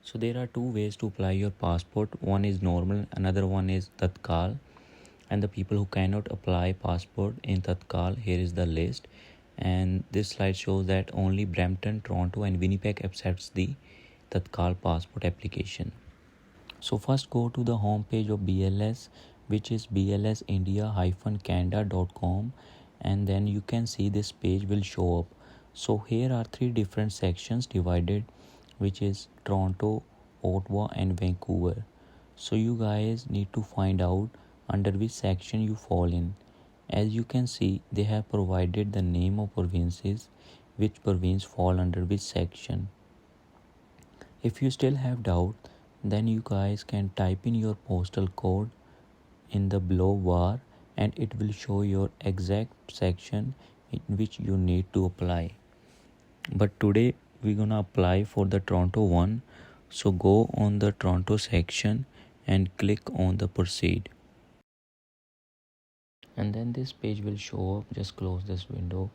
So there are two ways to apply your passport. One is normal, another one is Tatkal. And the people who cannot apply passport in Tatkal, here is the list. And this slide shows that only Brampton, Toronto and Winnipeg accepts the Tatkal passport application. So first go to the home page of BLS, which is blsindia-canada.com, and then you can see this page will show up. So here are three different sections divided, which is Toronto, Ottawa and Vancouver. So you guys need to find out under which section you fall in. As you can see, they have provided the name of provinces, which province fall under which section. If you still have doubt, then you guys can type in your postal code in the below bar and it will show your exact section in which you need to apply. But today we're gonna apply for the Toronto one. So go on the Toronto section and click on the proceed. And then this page will show up. Just close this window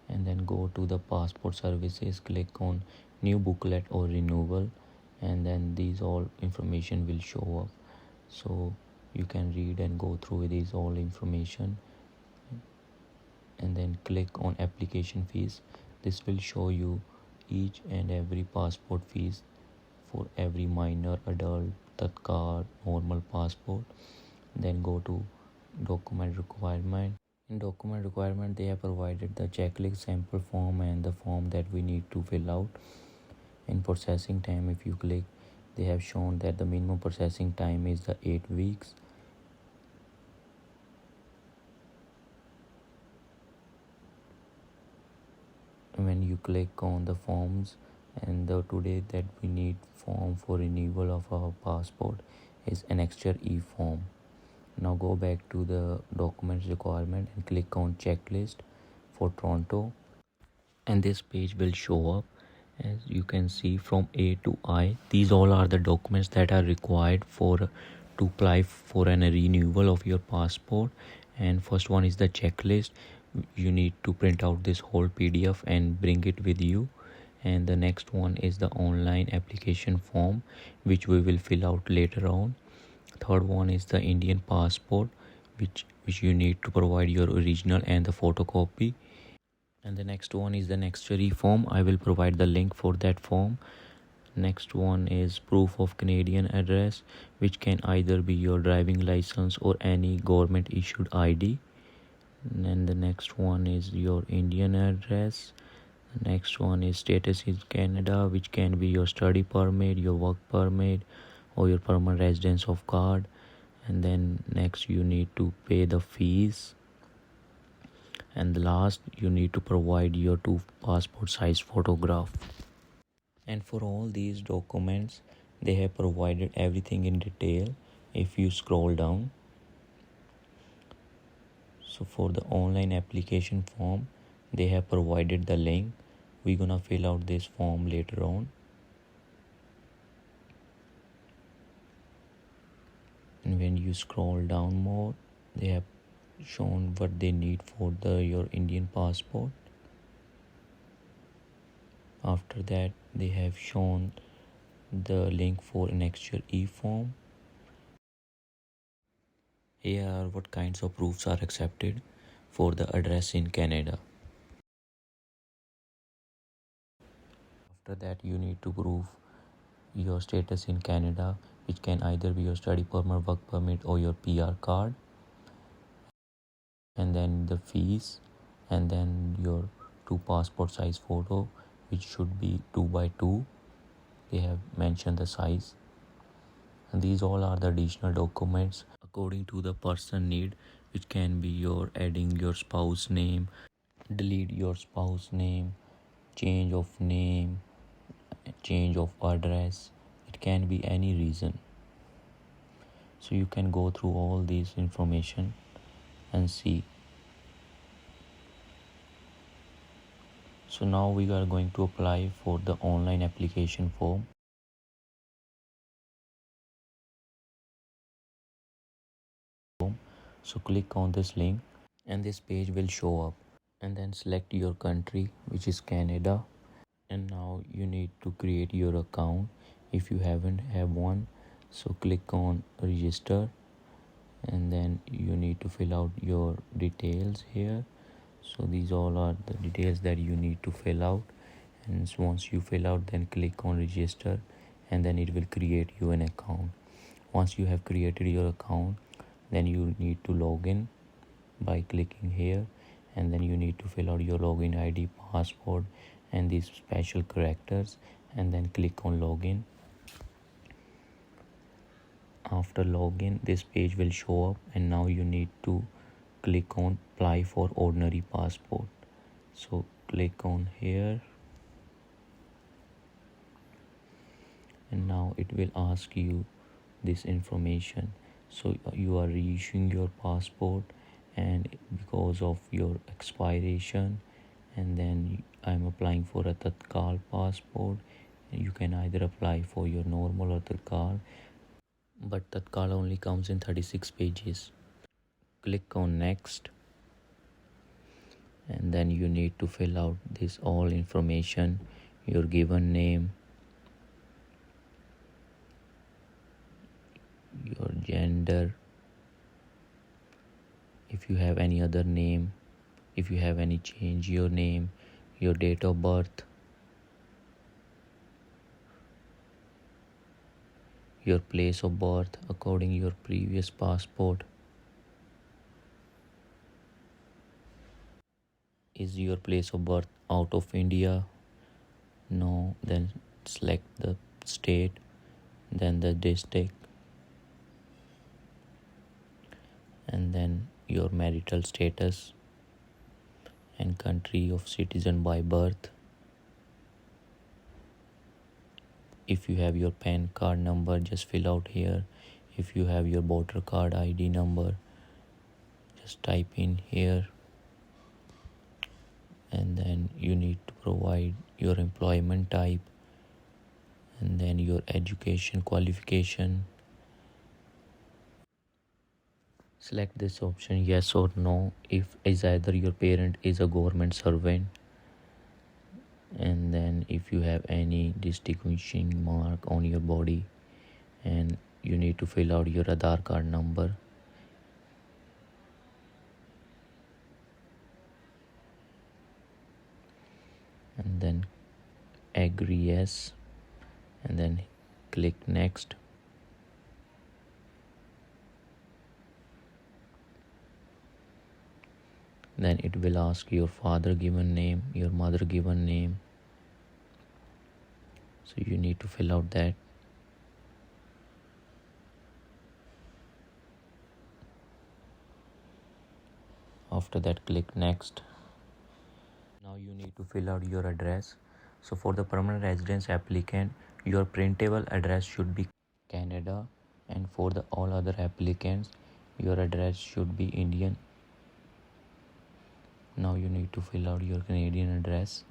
and then go to the passport services, click on new booklet or renewal, and then these all information will show up. So you can read and go through these all information and then click on application fees. This will show you each and every passport fees for every minor, adult, Tatkal, normal passport. Then go to document requirement. In document requirement, they have provided the checklist, sample form and the form that we need to fill out. In processing time, if you click, they have shown that the minimum processing time is the 8 weeks. When you click on the forms, and the today that we need form for renewal of our passport is annexure E form. Now go back to the documents requirement and click on checklist for Toronto, and this page will show up. As you can see, from A to I, these all are the documents that are required for to apply for a renewal of your passport. And first one is the checklist. You need to print out this whole PDF and bring it with you. And the next one is the online application form, which we will fill out later on. Third one is the Indian passport, which you need to provide your original and the photocopy. And the next one is the annexure form. I will provide the link for that form. Next one is proof of Canadian address, which can either be your driving license or any government issued ID. And the next one is your Indian address. The next one is status in Canada, which can be your study permit, your work permit or your permanent residence of card. And then next you need to pay the fees. And the last, you need to provide your 2 passport size photograph. And for all these documents, they have provided everything in detail if you scroll down. So for the online application form, they have provided the link. We're gonna fill out this form later on. And when you scroll down more, they have shown what they need for your Indian passport. After that, they have shown the link for annexure E form. Here are what kinds of proofs are accepted for the address in Canada. After that, you need to prove your status in Canada, which can either be your study permit, work permit or your PR card. And then the fees, and then your 2 passport size photo, which should be 2 by 2. They have mentioned the size. And these all are the additional documents according to the person need, which can be your adding your spouse name, delete your spouse name, change of name, change of address. It can be any reason. So you can go through all these information and see. So now we are going to apply for the online application form. So click on this link and this page will show up, and then select your country, which is Canada. And now you need to create your account If you haven't have one, so click on register, and then you need to fill out your details here. So these all are the details that you need to fill out, and once you fill out, then click on register, and then it will create you an account. Once you have created your account, then you need to log in by clicking here, and then you need to fill out your login ID, passport, and these special characters, and then click on login. After login, this page will show up, and now you need to click on apply for ordinary passport. So click on here, and now it will ask you this information. So you are reissuing your passport, and because of your expiration, and then I'm applying for a Tatkal passport. You can either apply for your normal or Tatkal, but Tatkal only comes in 36 pages. Click on next, and then you need to fill out this all information, your given name, your gender, if you have any other name, if you have any change your name, your date of birth, your place of birth according your previous passport. Is your place of birth out of India? No, then select the state, then the district, and then your marital status and country of citizen by birth. If you have your PAN card number, just fill out here. If you have your voter card ID number, just type in here, and then you need to provide your employment type, and then your education qualification. Select this option yes or no if is either your parent is a government servant, and then if you have any distinguishing mark on your body, and you need to fill out your Aadhaar card number. And then agree yes, and then click next. Then it will ask your father given name, your mother given name, so you need to fill out that. After that, click next. Now you need to fill out your address. So for the permanent residence applicant, your printable address should be Canada, and for the all other applicants, your address should be Indian. Now you need to fill out your Canadian address.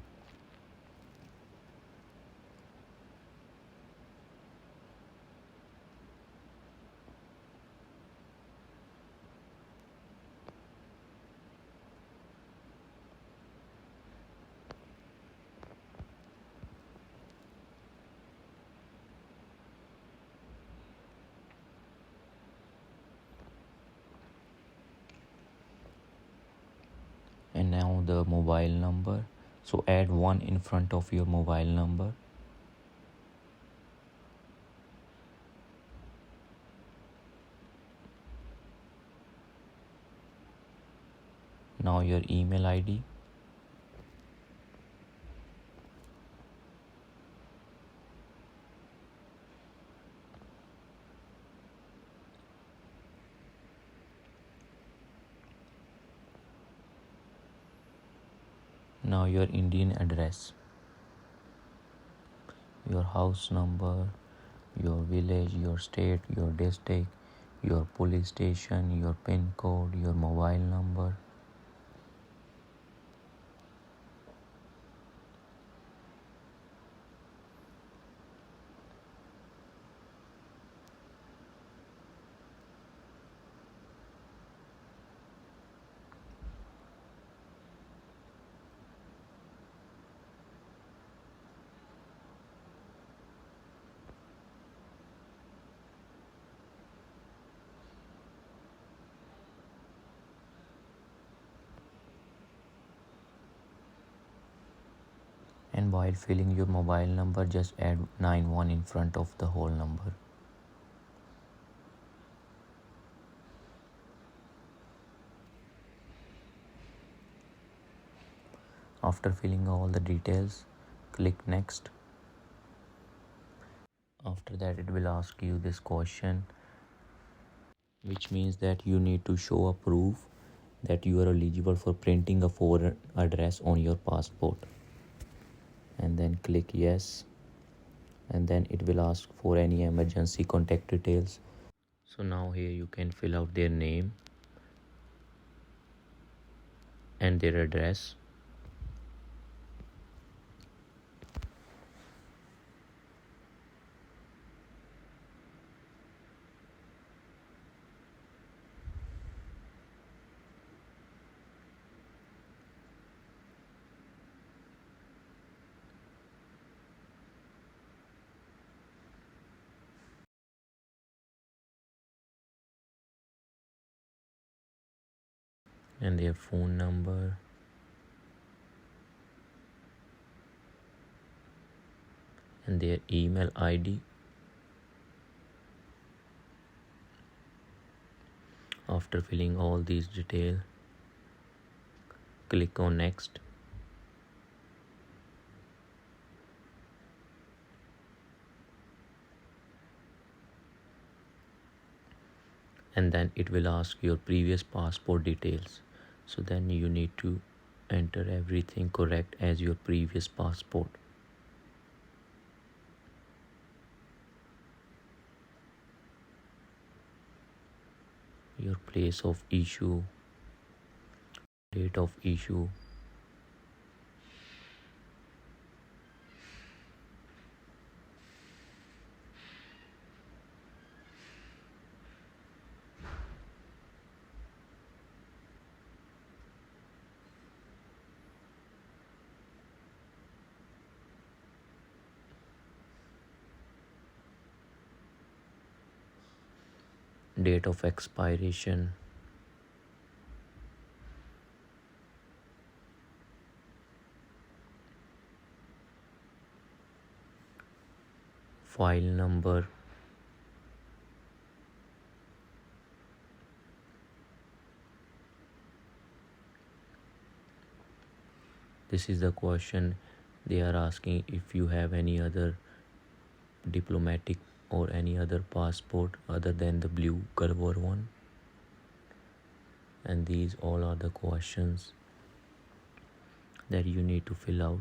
And now the mobile number. So add 1 in front of your mobile number. Now your email ID. Now your Indian address, your house number, your village, your state, your district, your police station, your PIN code, your mobile number. And while filling your mobile number, just add 91 in front of the whole number. After filling all the details, click next. After that, it will ask you this question, which means that you need to show a proof that you are eligible for printing a foreign address on your passport. And then click yes. And then it will ask for any emergency contact details. So now here you can fill out their name and their address. And their phone number, and their email ID. After filling all these details, click on next. And then it will ask your previous passport details. So then you need to enter everything correct as your previous passport. Your place of issue, date of issue, date of expiration, file number, this is the question they are asking if you have any other diplomatic or any other passport other than the blue color one. And these all are the questions that you need to fill out.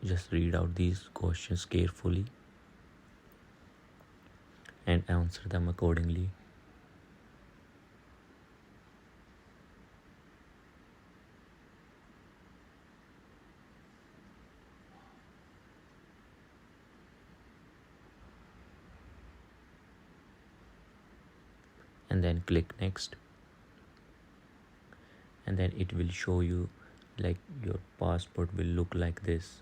Just read out these questions carefully and answer them accordingly. And then click next. And then it will show you like your passport will look like this.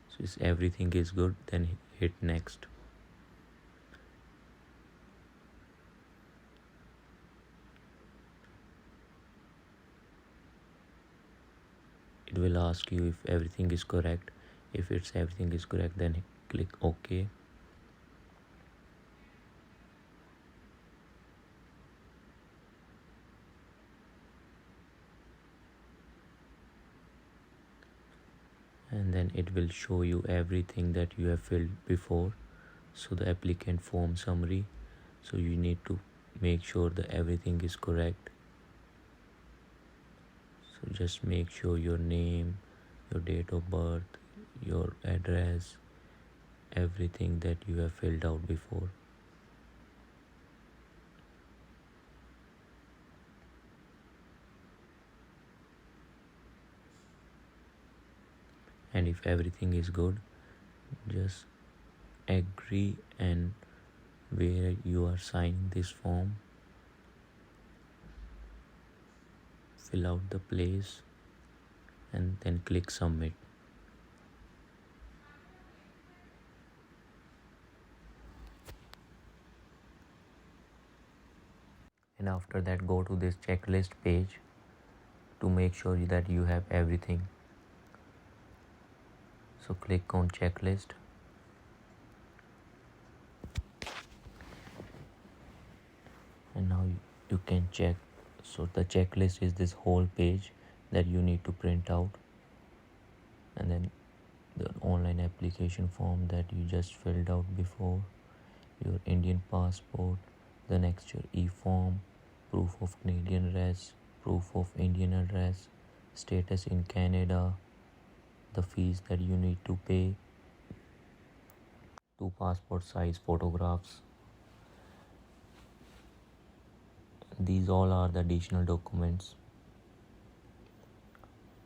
So if everything is good, then hit next. It will ask you if everything is correct. If everything is correct, then click OK. And then it will show you everything that you have filled before. So the applicant form summary. So you need to make sure that everything is correct. So just make sure your name, your date of birth, your address, everything that you have filled out before. And if everything is good, just agree, and where you are signing this form, fill out the place and then click submit. And after that, go to this checklist page to make sure that you have everything. So click on checklist, and now you can check. So the checklist is this whole page that you need to print out, and then the online application form that you just filled out before, your Indian passport, the next your e-form, proof of Canadian res, proof of Indian address, status in Canada, the fees that you need to pay, two passport size photographs. These all are the additional documents.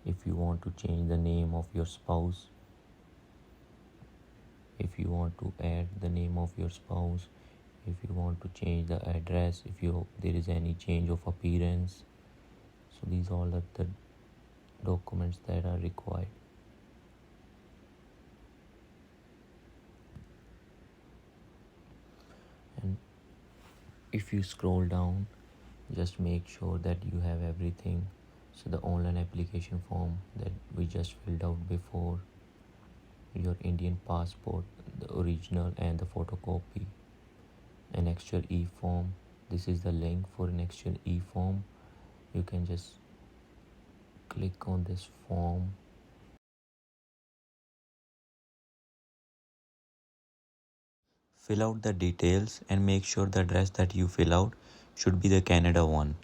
If you want to change the name of your spouse, if you want to add the name of your spouse, if you want to change the address, if there is any change of appearance. So these all are the documents that are required. And if you scroll down, just make sure that you have everything. So the online application form that we just filled out before, your Indian passport, the original and the photocopy, an actual e-form. This is the link for an actual e-form. You can just click on this form, fill out the details, and make sure the address that you fill out should be the Canada one.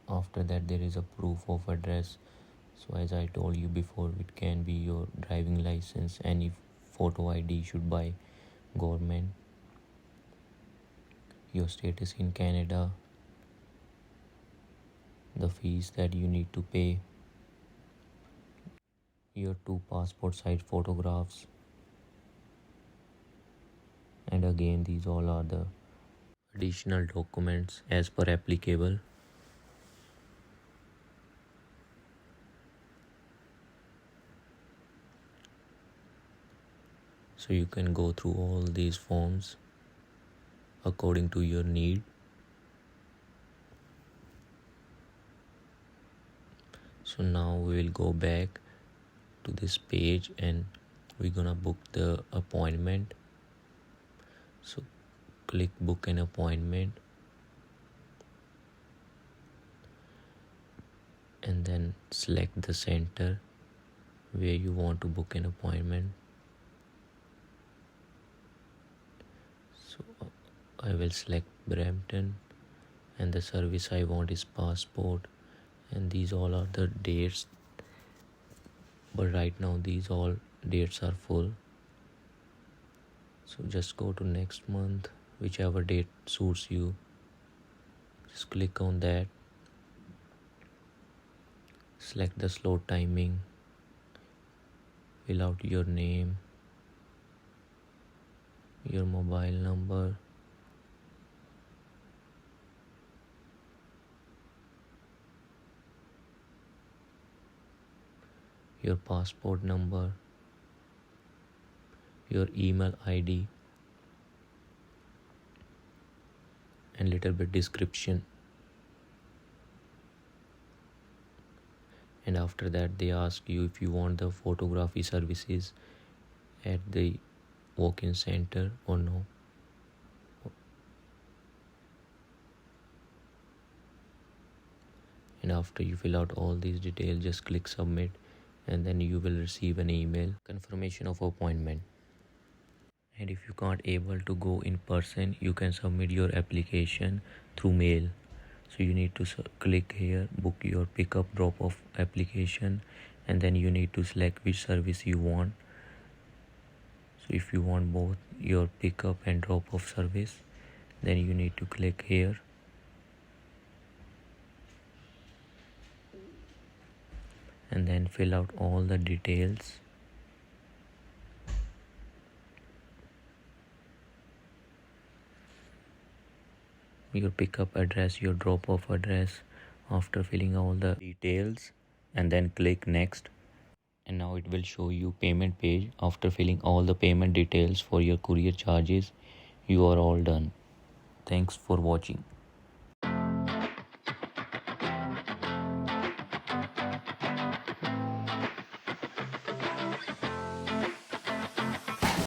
After that, there is a proof of address. So as I told you before, it can be your driving license, any photo ID should by government, your status in Canada, the fees that you need to pay, your two passport size photographs, and again these all are the additional documents as per applicable. So you can go through all these forms according to your need. So now we will go back to this page and we're gonna book the appointment. So click book an appointment, and then select the center where you want to book an appointment. So I will select Brampton, and the service I want is passport, and these all are the dates, but right now these all dates are full. So just go to next month, whichever date suits you. Just click on that, select the slot timing, fill out your name, your mobile number, your passport number, your email ID, and little bit description. And after that they ask you if you want the photography services at the walk-in center or no. And after you fill out all these details, just click submit, and then you will receive an email confirmation of appointment. And if you can't able to go in person, you can submit your application through mail. So you need to click here, book your pickup drop off application, and then you need to select which service you want. So if you want both your pickup and drop off service, then you need to click here, and then fill out all the details. Your pickup address, your drop off address. After filling all the details, and then click next, and now it will show you payment page. After filling all the payment details for your courier charges, you are all done. Thanks for watching.